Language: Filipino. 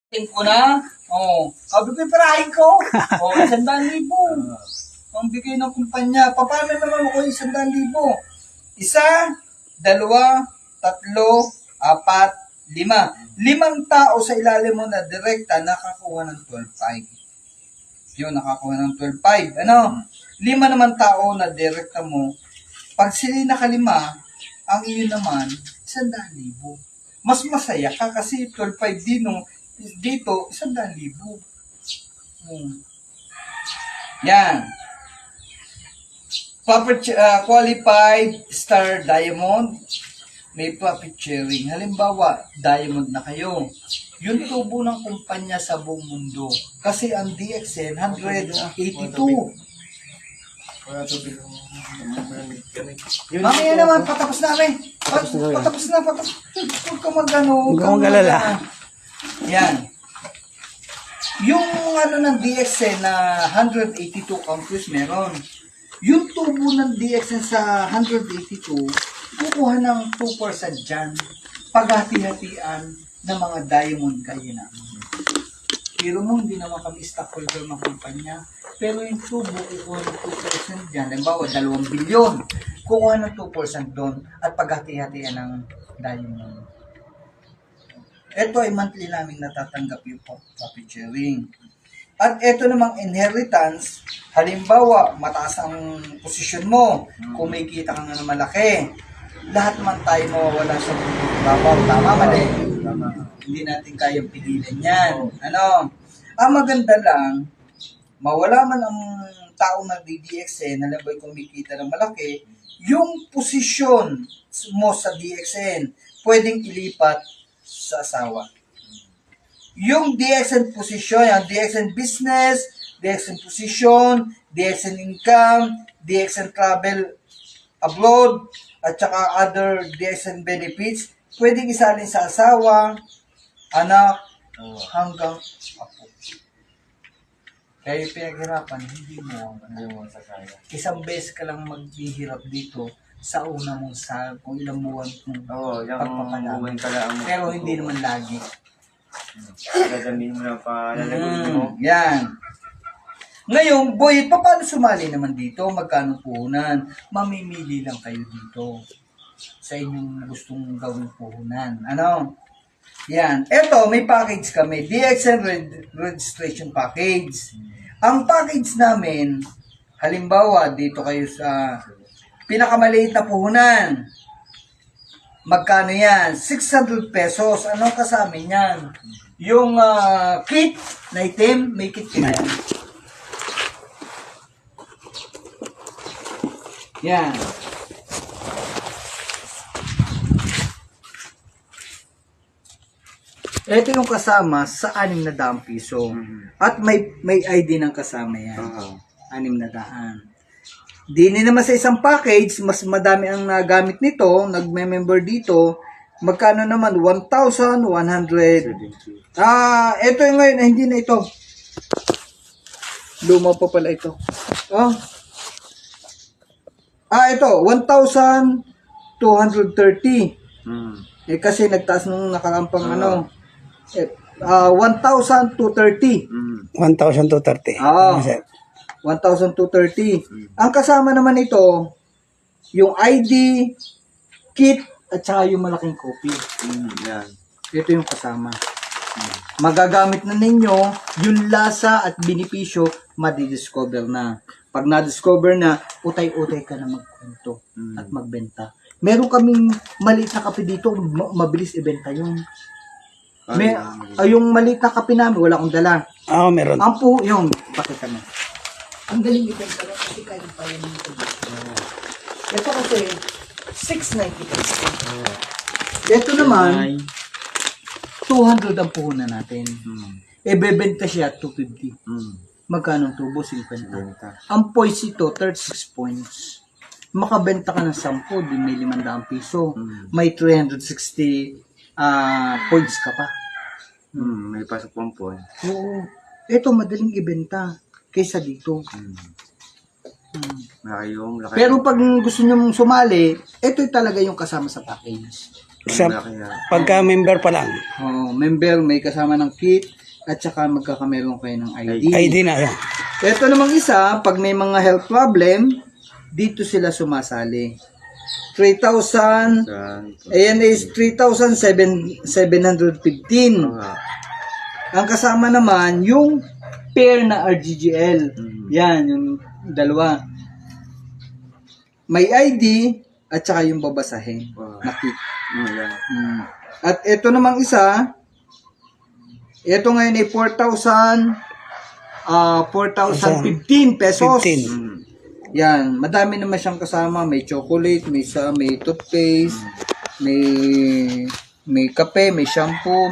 ko na. Oh, sabi ko, perahin ko. Oh, 100,000. Ang bigay ng kumpanya. Paano naman ako 100,000? Isa, dalawa, tatlo, apat, lima. 5 tao sa ilalim mo na direkta nakakuha ng 12,500. Yun, nakakuha ng 12,500. Ano? 5 naman tao na direkta mo. Pag sila nakalima, ang iyo naman, 100,000. Mas masaya ka kasi 12,500 dito, 100,000. Yan. Qualified Star Diamond, may profit sharing. Halimbawa, diamond na kayo. Yung tubo ng kumpanya sa buong mundo. Kasi ang DXN, 182. Mamaya naman, patapos na kami. Patapos na. Huwag ka mag-ano. Huwag kang mag-alala. Yan. Yung ng DXN na 182 countries meron. Yung tubo ng DXN sa 182, kukuha ng 2% dyan. Paghati-hatian ng mga diamond kayo namin. Pero mo, hindi naman kami stockholder ng kumpanya. Pero yung tubo, kukuha ng 2% dyan. Halimbawa, 2 bilyon. Kukuha ng 2% doon at paghati-hatian ng diamond. Ito ay monthly namin natatanggap yung profit sharing. At ito namang inheritance, halimbawa, mataas ang posisyon mo, kumikita ka nga na malaki, lahat man tayo mawawala sa babaw. Tama, mali? Hindi natin kayang pigilan yan. Ano? Ang maganda lang, mawala man ang taong nag-DXN, halimbawa kumikita ng malaki, yung posisyon mo sa DXN, pwedeng ilipat sa asawa. Yung DXN position, yung DXN business, DXN position, DXN income, DXN travel abroad, at saka other DXN benefits, pwedeng isalin sa asawa, anak, hanggang apo. Kaya yung pinaghirapan, hindi mo sasaya. Isang beses ka lang maghihirap dito sa una mong kung ilang buwan mong pagpapadami. Pero hindi naman lagi. Gagamin mo na pa lalagay mo. Yan. Ngayon, boy, paano sumali naman dito? Magkano puhunan? Mamimili lang kayo dito sa inyong gustong gawing puhunan. Ano? Yan. Ito, may package kami. DXN Registration Package. Ang package namin, halimbawa, dito kayo sa pinakamaliit na puhunan. Magkano yan? 600 pesos. Anong kasama yan? Yung kit na item, may kit ka yan. Yan. Ito yung kasama sa 600 piso. At may ID ng kasama yan. 600. Di naman sa isang package, mas madami ang nagamit nito, nagme-member dito, magkano naman? 1,100. Ito yung ngayon, hindi na ito. Luma pa pala ito. Ito, 1,230. Kasi nagtaas nung nakakampang 1,230. 1,230. 1,230. Ang kasama naman ito, yung ID, kit, at saka yung malaking copy. Yan. Ito yung kasama. Magagamit na ninyo, yung lasa at benepisyo, madidiscover na. Pag na-discover na, utay-utay ka na magkwento at magbenta. Meron kaming maliit na kape dito, mabilis ibenta yun. Yung maliit na kape namin, wala akong dala. Meron. Ang po, yung, pakita mo. Ang galing ibenta lang kasi kaya pa yun ito. Ito kasi, 690 pesos. Ito naman, 200 ang puhunan natin. Bebenta siya at 250. Magkano ang tubo? 50. Ang points ito, 36 points. Makabenta ka ng 10, di may 500 piso. May 360 points ka pa. May pasok pang point. Oo. Ito, madaling ibenta kaysa dito. Laki. Pero pag gusto nyo mong sumali, ito talaga yung kasama sa package. Sa, Malaki yan. pagka member pa lang. Oh, member, may kasama ng kit, at saka magkakameron kayo ng ID. ID na yan. Ito namang isa, pag may mga health problem, dito sila sumasali. 3,000, ayan is 3,715. Mga. Ang kasama naman, yung pair na RGGL. Yan, yung dalawa. May ID, at saka yung babasahin na kit. Yan. At ito namang isa, ito ngayon ay 4,015 pesos. 15. Yan, madami naman siyang kasama. May chocolate, may toothpaste, may kape, may shampoo.